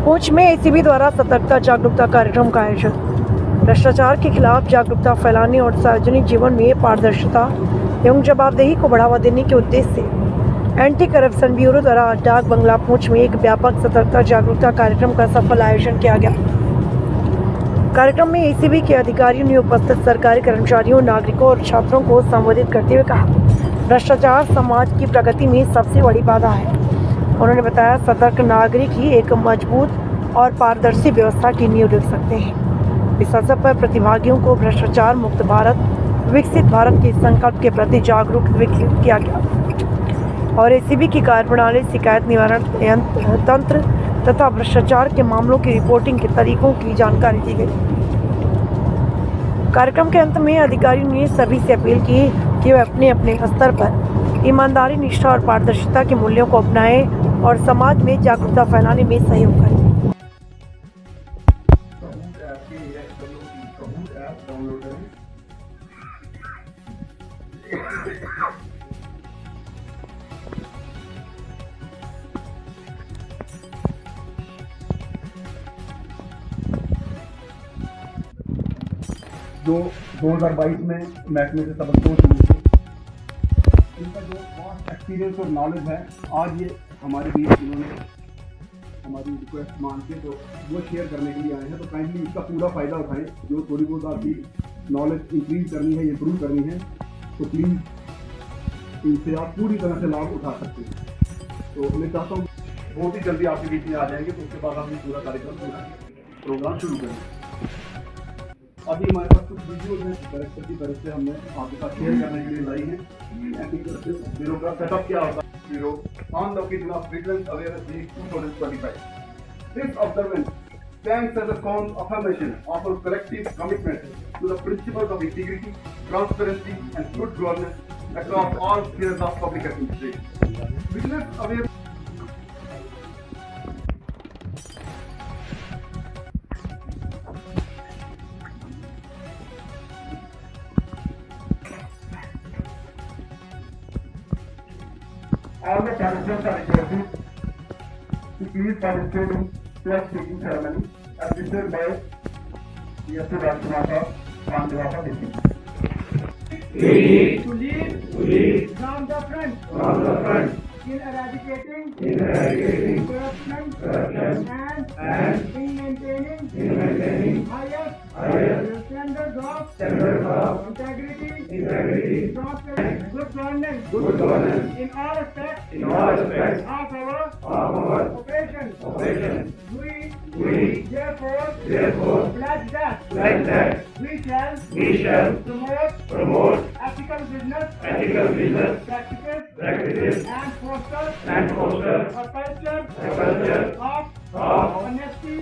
पुंछ में एसीबी द्वारा सतर्कता जागरूकता कार्यक्रम का आयोजन। भ्रष्टाचार के खिलाफ जागरूकता फैलाने और सार्वजनिक जीवन में पारदर्शिता एवं जवाबदेही को बढ़ावा देने के उद्देश्य से एंटी करप्शन ब्यूरो द्वारा डाक बंगला पुंछ में एक व्यापक सतर्कता जागरूकता कार्यक्रम का सफल आयोजन किया गया। कार्यक्रम में एसीबी के अधिकारियों ने उपस्थित सरकारी कर्मचारियों, नागरिकों और छात्रों को संबोधित करते हुए कहा, भ्रष्टाचार समाज की प्रगति में सबसे बड़ी बाधा है। उन्होंने बताया, सतर्क नागरिक ही एक मजबूत और पारदर्शी व्यवस्था की नींव रख सकते हैं। इस अवसर पर प्रतिभागियों को भ्रष्टाचार मुक्त भारत, विकसित भारत के संकल्प के प्रति जागरूक किया गया और एसीबी की कार्यप्रणाली, शिकायत निवारण तंत्र तथा भ्रष्टाचार के मामलों की रिपोर्टिंग के तरीकों की जानकारी दी गई। कार्यक्रम के अंत में अधिकारियों ने सभी से अपील की कि वे अपने अपने स्तर पर ईमानदारी, निष्ठा और पारदर्शिता के मूल्यों को अपनाएं और समाज में जागरूकता फैलाने में सहयोग करें। जो 2022 में महकमे से तबक्कों शुरू हुए, इनका जो वास्ट एक्सपीरियंस और नॉलेज है, आज ये हमारे बीच इन्होंने हमारी रिक्वेस्ट मान के तो वो शेयर करने के लिए आए हैं। तो काइंडली इसका पूरा फ़ायदा उठाएं। जो थोड़ी बहुत आपकी नॉलेज इंक्रीज करनी है, इम्प्रूव करनी है, तो प्लीज़ इनसे आप पूरी तरह से लाभ उठा सकते हैं। तो मैं चाहता हूँ बहुत ही जल्दी आपके बीच में आ जाएंगे, तो उसके बाद हम ये पूरा कार्यक्रम प्रोग्राम शुरू करेंगे। अभी हमारे पास कुछ वीडियोज हैं डायरेक्टर की तरफ से हमने आपके साथ शेयर करने के लिए लाई हैं। ब्यूरो का सेटअप क्या होता है, bureau on the occasion of vigilance awareness week 2025. This observance stands as a strong affirmation of our collective commitment to the principles of integrity, transparency and good governance across all spheres of public administration. Vigilance awareness all the participants are requested to please participate in flag taking ceremony assisted by Yasir Rajkumar on behalf of district. To lead from the front in eradicating corruption and in maintaining highest standards of integrity, transparency, good governance in all aspects of our operations. We therefore pledge that we shall promote ethical business practices and foster a culture of honesty.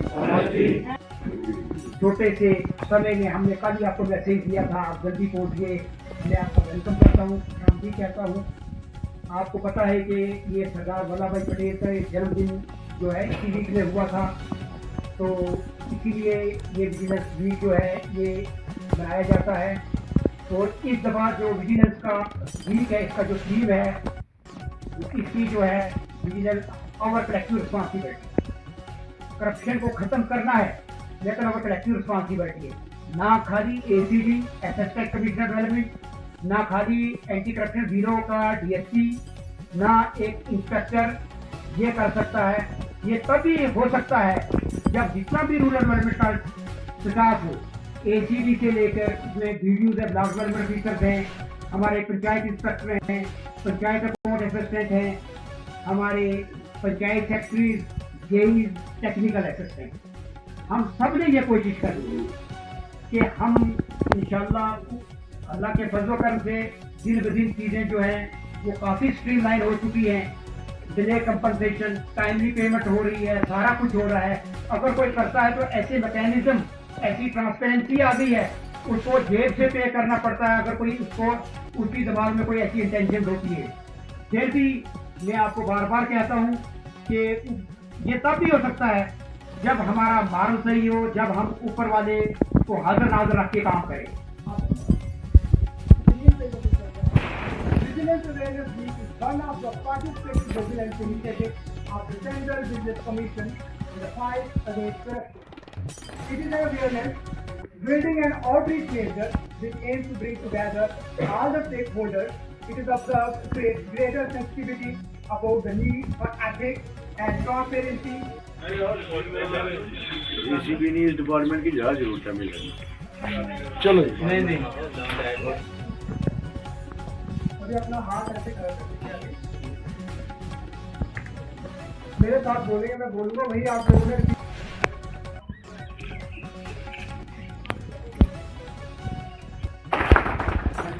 छोटे से समय में हमने कल ही आपको message दिया था, आप जल्दी पहुँच गए। मैं आपका वेलकम करता हूँ, मैं भी कहता हूँ। आपको पता है कि ये सरदार वल्लभ भाई पटेल का जन्मदिन जो है इसी वीक में हुआ था, तो इसीलिए ये विजिलेंस वीक जो है ये मनाया जाता है। और इस दफ़ा जो विजिलेंस का वीक है, इसका जो थीम है, इसकी जो है vigilance our collective responsibility. Corruption को ख़त्म करना है, लेकिन आवर कलेक्टिव रिस्पॉन्सिबिलिटी है। ना खाली एसीबी असिस्टेंट कमिश्नर डेवलपमेंट, ना खाली एंटी करप्शन ब्यूरो का डीएसपी, ना एक इंस्पेक्टर ये कर सकता है। ये तभी हो सकता है जब जितना भी रूरल डेवलपमेंट का स्टाफ हो, एसीबी से लेकर उसमें वीडियोज है, ब्लॉक डेवलपमेंट ऑफिसर्स हैं, हमारे पंचायत इंस्पेक्टर हैं, पंचायत अकाउंट असिस्टेंट हैं, हमारे panchayat secretary, JE, technical assistant. हम सब ने ये कोशिश करनी है कि हम इंशाल्लाह अल्लाह के फजल करम से दिन ब दिन चीज़ें जो हैं वो काफ़ी स्ट्रीमलाइन हो चुकी हैं। डिले कंपनसेशन, टाइमली पेमेंट हो रही है, सारा कुछ हो रहा है। अगर कोई करता है तो ऐसे मैकेनिज्म, ऐसी ट्रांसपेरेंसी आ गई है, उसको जेब से पे करना पड़ता है अगर कोई उसको उसकी दिमाग में कोई ऐसी इंटेंशन होती है। फिर भी मैं आपको बार बार कहता हूँ कि ये तब भी हो सकता है जब हमारा मार्ग सही हो, जब हम ऊपर वाले को हाजिर नाजर रख के काम करें। Vigilance Awareness Week is one of the participating vigilance initiatives of the Central Business Commission in the fight against corruption. It is an awareness, building an outreach measure which aims to bring together all the stakeholders. It is observed to create greater sensitivity about the need for ethics and transparency. ACB ने इस department की ज़्यादा जरूरत है मिलने। चलो नहीं अभी अपना हाथ ऐसे कर सकते हैं। मेरे साथ बोलेंगे, मैं बोलूंगा वही आप लोगों ने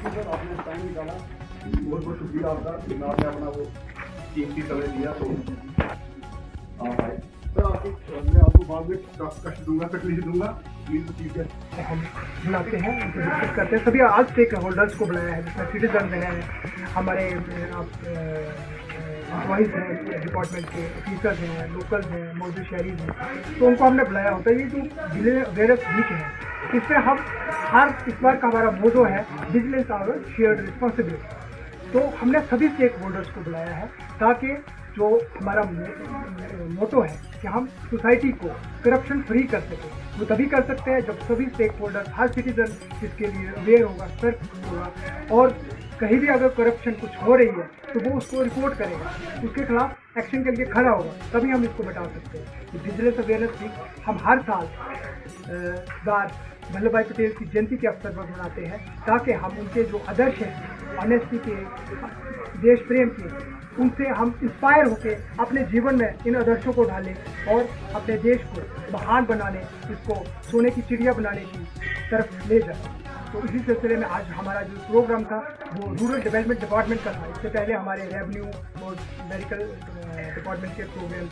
सर आपने टाइम निकाला, बहुत बहुत शुक्रिया आपका। आपने अपना वो कीमती समय दिया तो हाँ भाई सर मैं आपको बाद में कष्ट दूंगा, तकलीफ दूंगा, प्लीज ठीक है। हम बुलाते हैं, उनको डिस्कस करते हैं। सभी आज स्टेक होल्डर्स को बुलाया है, जिसमें सिटीजन हैं, हमारे एम्प्लॉइज हैं डिपार्टमेंट के, ऑफिसर्स हैं, लोकल हैं, मौजूद शहरी हैं, तो उनको हमने बुलाया होता है। ये जो विजिलेंस वीक है, इसमें हम इस बार का हमारा मोटो है विजिलेंस आवर शेयर्ड रिस्पॉन्सिबिलिटी। तो हमने सभी स्टेक होल्डर्स को बुलाया है ताकि जो हमारा मोटो है कि हम सोसाइटी को करप्शन फ्री कर सकें। वो तभी कर सकते हैं जब सभी स्टेक होल्डर्स, हर सिटीजन इसके लिए अवेयर होगा, सतर्क होगा, और कहीं भी अगर करप्शन कुछ हो रही है तो वो उसको रिपोर्ट करेगा, उसके खिलाफ एक्शन के लिए खड़ा होगा, तभी हम इसको बता सकते हैं। विजिलेंस अवेयरनेस वीक हम हर साल बार वल्लभ भाई पटेल की जयंती के अवसर पर मनाते हैं, ताकि हम उनके जो आदर्श हैं ऑनेस्टी के, देश प्रेम के, उनसे हम इंस्पायर होकर अपने जीवन में इन आदर्शों को ढालें और अपने देश को महान बनाने, इसको सोने की चिड़िया बनाने की तरफ ले जाएं। तो इसी सिलसिले में आज हमारा जो प्रोग्राम था वो रूरल डेवलपमेंट डिपार्टमेंट का था। इससे पहले हमारे रेवेन्यू और मेडिकल डिपार्टमेंट के प्रोग्राम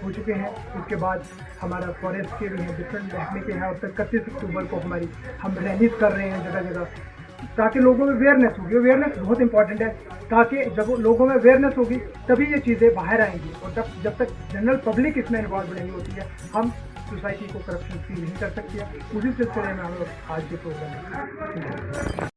हो चुके हैं। उसके बाद हमारा फॉरेस्ट के भी हैं, डिफरेंट महकमे के हैं, और 31 अक्टूबर को हम रैलीज कर रहे हैं जगह जगह, ताकि लोगों में अवेयरनेस होगी। अवेयरनेस बहुत इंपॉर्टेंट है, ताकि जब लोगों में अवेयरनेस होगी तभी ये चीज़ें बाहर आएंगी, और जब तक जनरल पब्लिक इसमें इन्वॉल्व नहीं होती है, हम सोसाइटी को करप्शन फ्री नहीं कर सकते हैं। उसी सिलसिले में हम लोग आज के प्रोग्राम